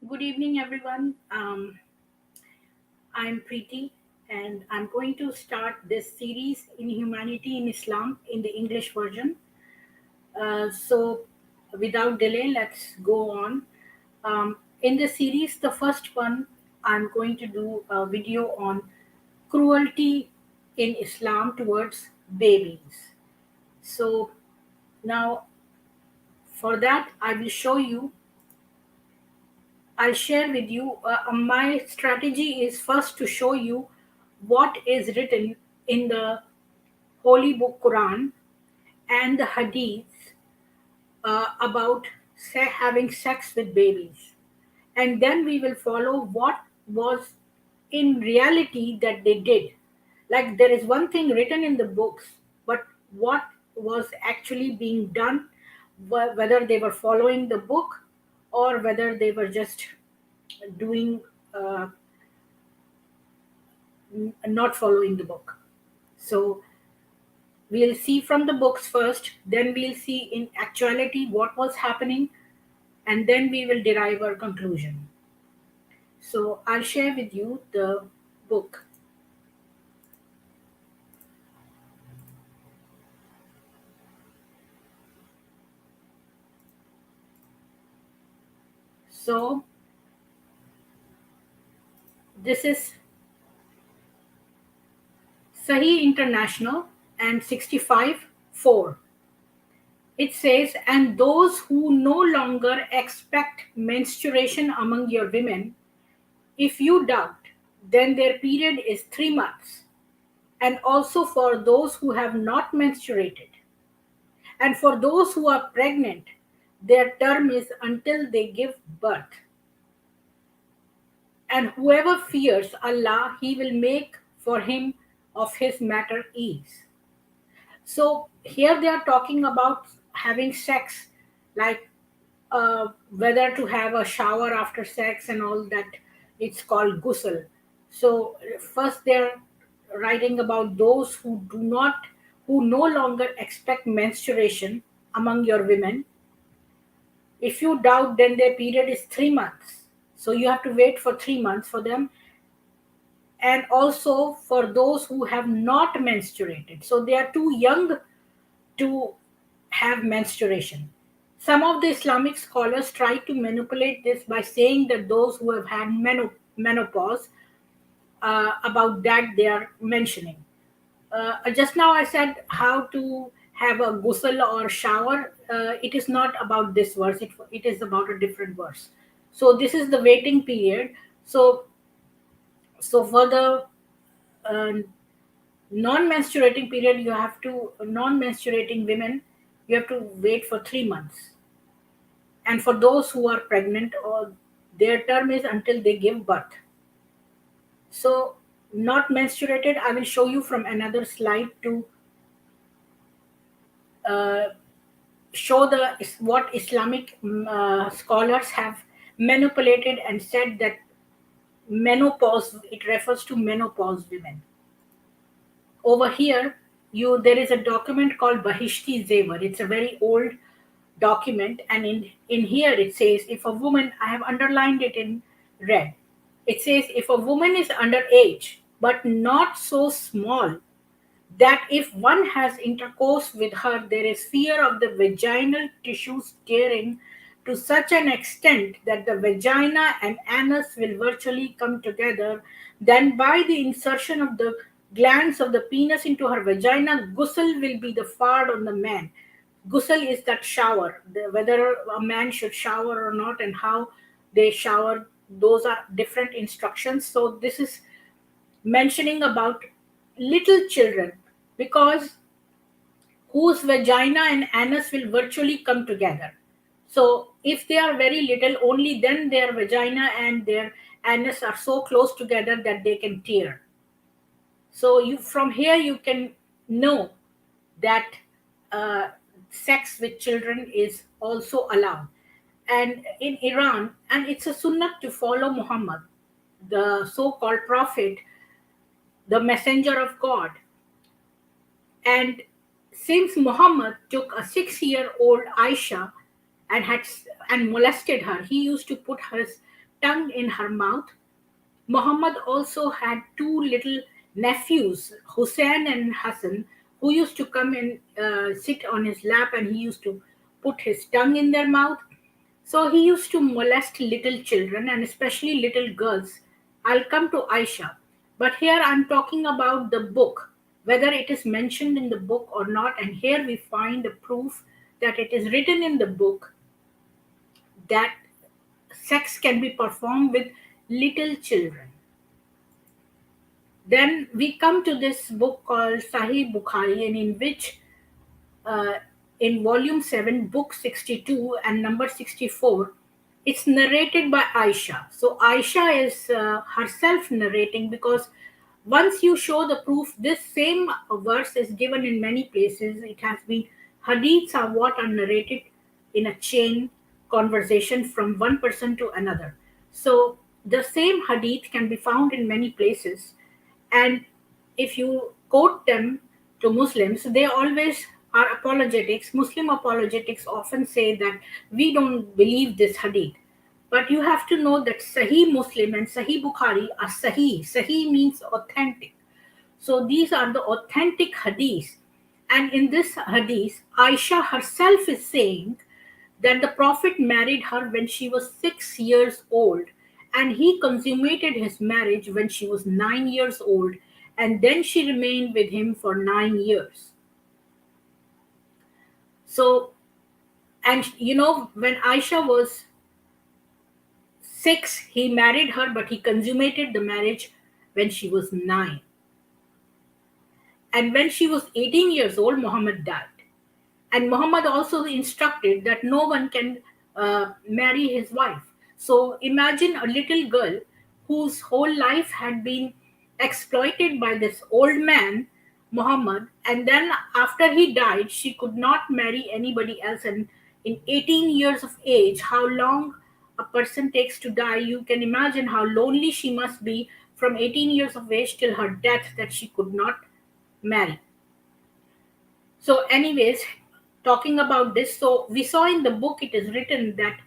Good evening, everyone. I'm Preeti, and I'm going to start this series in Humanity in Islam in the English version. Without delay, let's go on. In the series, the first one, I'm going to do a video on cruelty in Islam towards babies. So, now for that, I will show you I'll share with you. My strategy is first to show you what is written in the Holy Book Quran and the Hadith about having sex with babies. And then we will follow what was in reality that they did. Like there is one thing written in the books, but what was actually being done, whether they were following the book or whether they were just doing uh, not following the book. So we'll see from the books first, then we'll see in actuality what was happening, and then we will derive our conclusion. So I'll share with you the book. So this is Sahih International and 65 4. It says, and those who no longer expect menstruation among your women, if you doubt, then their period is 3 months, and also for those who have not menstruated. And for those who are pregnant, their term is until they give birth. And whoever fears Allah, He will make for him of his matter ease. So here they are talking about having sex, like whether to have a shower after sex and all that. It's called ghusl. So first they're writing about those who no longer expect menstruation among your women. If you doubt, then their period is 3 months. So you have to wait for 3 months for them, and also for those who have not menstruated. So they are too young to have menstruation. Some of the Islamic scholars try to manipulate this by saying that those who have had menopause, about that they are mentioning. Just now I said how to have a ghusl or shower. It is not about this verse, it is about a different verse. So this is the waiting period. So for the uh, non-menstruating period, you have to non-menstruating women, you have to wait for 3 months. And for those who are pregnant, or their term is until they give birth. So not menstruated, I will show you from another slide to uh, show the what Islamic scholars have manipulated and said that menopause, it refers to menopause women. Over here, you there is a document called Bahishti Zevar. It's a very old document, and in here it says, if a woman, I have underlined it in red. It says, if a woman is underage but not so small that if one has intercourse with her, there is fear of the vaginal tissues tearing to such an extent that the vagina and anus will virtually come together, then by the insertion of the glands of the penis into her vagina, ghusl will be the fard on the man. Ghusl is that shower, whether a man should shower or not, and how they shower. Those are different instructions. So this is mentioning about little children, because whose vagina and anus will virtually come together. So if they are very little, only then their vagina and their anus are so close together that they can tear. So you from here you can know that uh, sex with children is also allowed. And in Iran, and it's a sunnah to follow Muhammad, the so-called prophet, the messenger of God. And since Muhammad took a 6-year-old Aisha and had and molested her, he used to put his tongue in her mouth. Muhammad also had two little nephews, Hussein and Hassan, who used to come and sit on his lap, and he used to put his tongue in their mouth. So he used to molest little children and especially little girls. I'll come to Aisha. But here I'm talking about the book, whether it is mentioned in the book or not. And here we find the proof that it is written in the book that sex can be performed with little children. Then we come to this book called Sahih Bukhari, and in which, uh, in volume 7, book 62 and number 64, it's narrated by Aisha. So Aisha is herself narrating, because once you show the proof, this same verse is given in many places. It has been, hadiths are what are narrated in a chain conversation from one person to another. So the same hadith can be found in many places, and if you quote them to Muslims, they always are apologetics. Muslim apologetics often say that we don't believe this hadith. But you have to know that Sahih Muslim and Sahih Bukhari are Sahih. Sahih means authentic. So these are the authentic hadiths. And in this hadith, Aisha herself is saying that the Prophet married her when she was 6 years old, and he consummated his marriage when she was 9 years old, and then she remained with him for 9 years. So, and when Aisha was 6, he married her, but he consummated the marriage when she was 9. And when she was 18 years old, Muhammad died. And Muhammad also instructed that no one can marry his wife. So imagine a little girl whose whole life had been exploited by this old man, Muhammad, and then after he died, she could not marry anybody else. And in 18 years of age, how long a person takes to die, you can imagine how lonely she must be from 18 years of age till her death, that she could not marry. So, anyways, talking about this, so we saw in the book it is written that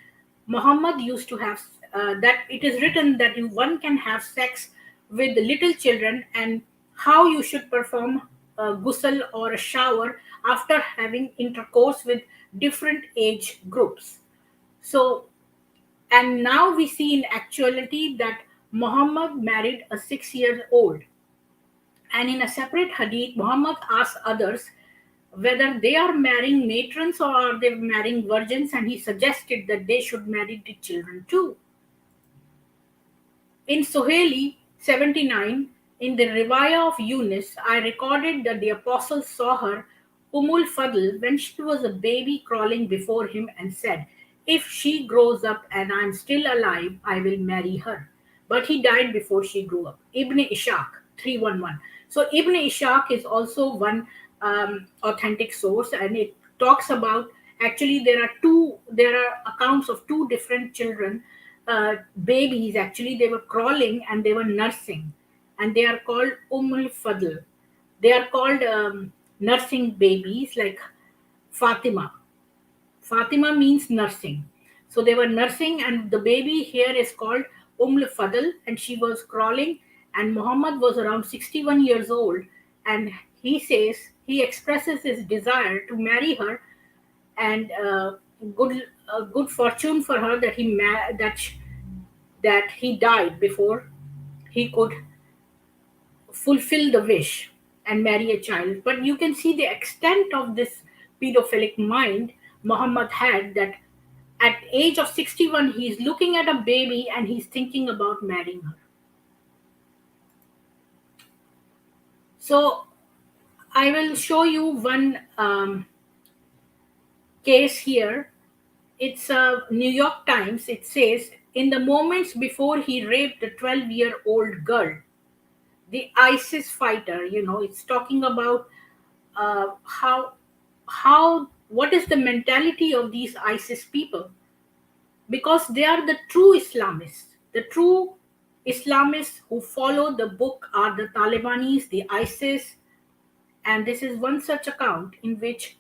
Muhammad used to have, that it is written that one can have sex with little children, and how you should perform a ghusl or a shower after having intercourse with different age groups. So, and now we see in actuality that Muhammad married a 6 year old. And in a separate hadith, Muhammad asks others whether they are marrying matrons or are they marrying virgins, and he suggested that they should marry the children too. In Sohaili 79, in the Riwayah of Yunus, I recorded that the apostle saw her, Fadl, when she was a baby crawling before him, and said, "If she grows up and I am still alive, I will marry her." But he died before she grew up. Ibn Ishaq 311. So Ibn Ishaq is also one authentic source, and it talks about, actually there are accounts of two different children, babies. Actually, they were crawling and they were nursing, and they are called Fadl. They are called nursing babies, like Fatima. Fatima means nursing. So they were nursing, and the baby here is called Fadl, and she was crawling. And Muhammad was around 61 years old, and he says he expresses his desire to marry her, and good fortune for her that that he died before he could fulfill the wish and marry a child. But you can see the extent of this pedophilic mind Muhammad had, that at age of 61 he's looking at a baby and he's thinking about marrying her. So I will show you one case here. It's a New York Times. It says, in the moments before he raped a 12-year-old girl, the ISIS fighter, it's talking about how what is the mentality of these ISIS people, because they are the true Islamists. The true Islamists who follow the book are the Talibanis, the ISIS, and this is one such account in which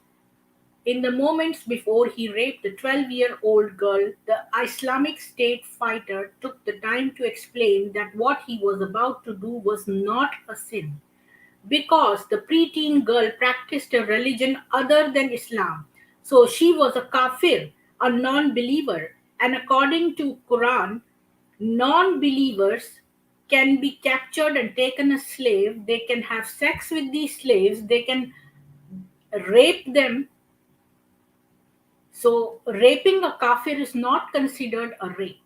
In the moments before he raped the 12-year-old girl, the Islamic State fighter took the time to explain that what he was about to do was not a sin because the preteen girl practiced a religion other than Islam. So she was a kafir, a non-believer, and according to Quran, non-believers can be captured and taken as slave. They can have sex with these slaves. They can rape them. So raping a kafir is not considered a rape.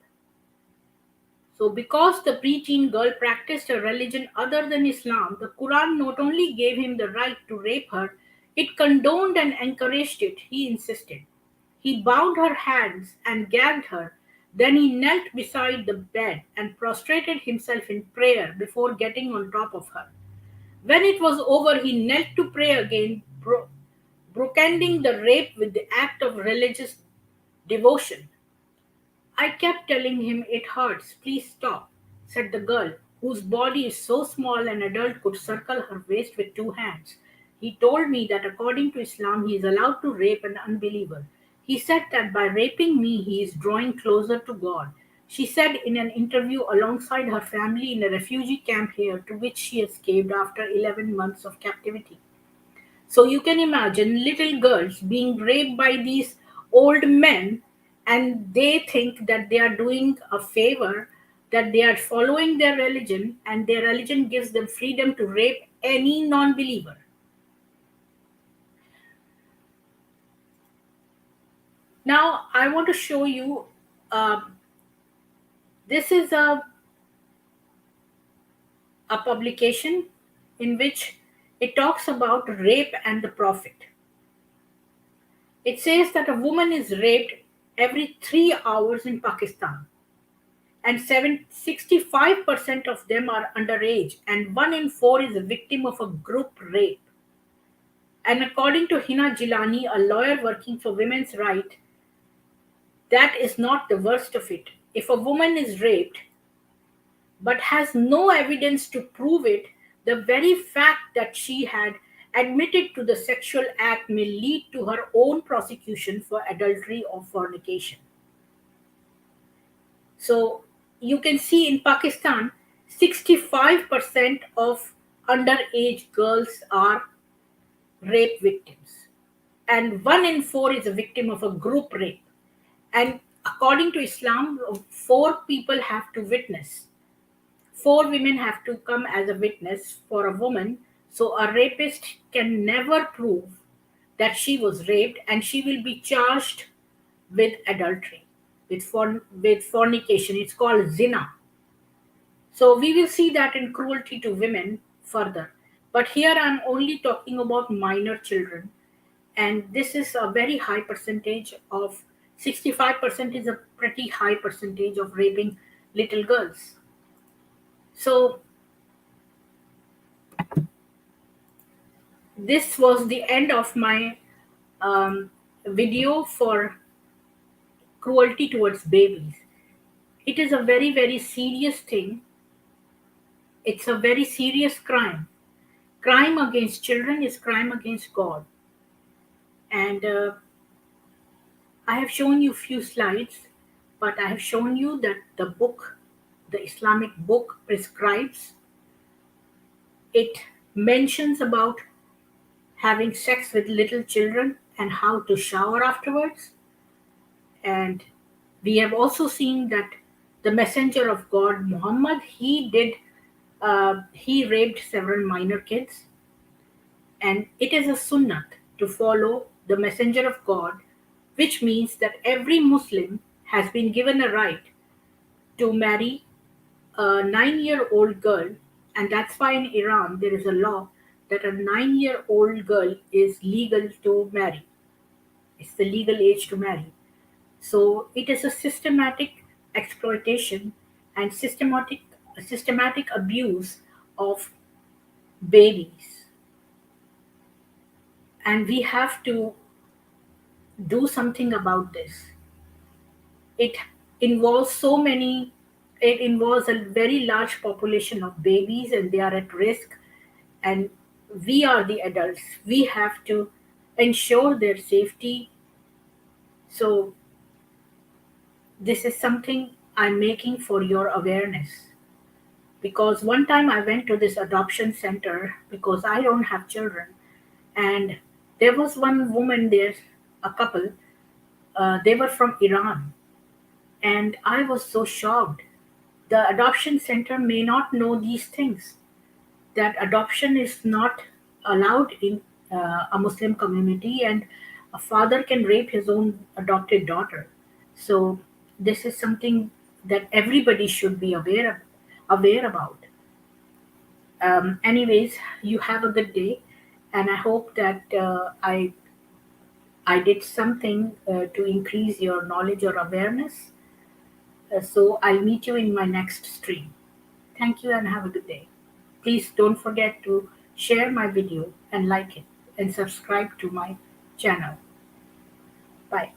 So, because the preteen girl practiced a religion other than Islam, the Quran not only gave him the right to rape her, it condoned and encouraged it, he insisted. He bound her hands and gagged her. Then he knelt beside the bed and prostrated himself in prayer before getting on top of her. When it was over, he knelt to pray again, bookending the rape with the act of religious devotion. I kept telling him it hurts. Please stop, said the girl, whose body is so small an adult could circle her waist with two hands. He told me that according to Islam, he is allowed to rape an unbeliever. He said that by raping me, he is drawing closer to God. She said in an interview alongside her family in a refugee camp here to which she escaped after 11 months of captivity. So you can imagine little girls being raped by these old men, and they think that they are doing a favor, that they are following their religion, and their religion gives them freedom to rape any non believer. Now, I want to show you uh, this is a publication in which it talks about rape and the prophet. It says that a woman is raped every 3 hours in Pakistan, and 65% of them are underage, and 1 in 4 is a victim of a group rape. And according to Hina Jilani, a lawyer working for women's rights, that is not the worst of it. If a woman is raped but has no evidence to prove it, the very fact that she had admitted to the sexual act may lead to her own prosecution for adultery or fornication. So you can see in Pakistan, 65% of underage girls are rape victims, and 1 in 4 is a victim of a group rape. And according to Islam, 4 people have to witness. 4 women have to come as a witness for a woman. So a rapist can never prove that she was raped, and she will be charged with adultery, with fornication. It's called zina. So we will see that in cruelty to women further. But here I'm only talking about minor children, and this is a very high percentage of 65% is a pretty high percentage of raping little girls. So this was the end of my video for cruelty towards babies. It is a very, very serious thing. It's a very serious crime. Crime against children is crime against God. And I have shown you few slides, but I have shown you that the book, the Islamic book, prescribes. It mentions about having sex with little children and how to shower afterwards. And we have also seen that the messenger of God, Muhammad, he raped several minor kids, and it is a sunnah to follow the messenger of God, which means that every Muslim has been given a right to marry a 9-year-old girl, and that's why in Iran there is a law that a 9-year-old girl is legal to marry. It's the legal age to marry. So it is a systematic exploitation and systematic abuse of babies, and we have to do something about this. It involves so many. It involves a very large population of babies, and they are at risk. And we are the adults. We have to ensure their safety. So this is something I'm making for your awareness. Because one time I went to this adoption center because I don't have children, and there was one woman there, a couple. They were from Iran, and I was so shocked. The adoption center may not know these things, that adoption is not allowed in a Muslim community, and a father can rape his own adopted daughter. So this is something that everybody should be aware about. Anyways, you have a good day, and I hope that I did something to increase your knowledge or awareness. So I'll meet you in my next stream. Thank you and have a good day. Please don't forget to share my video and like it and subscribe to my channel. Bye.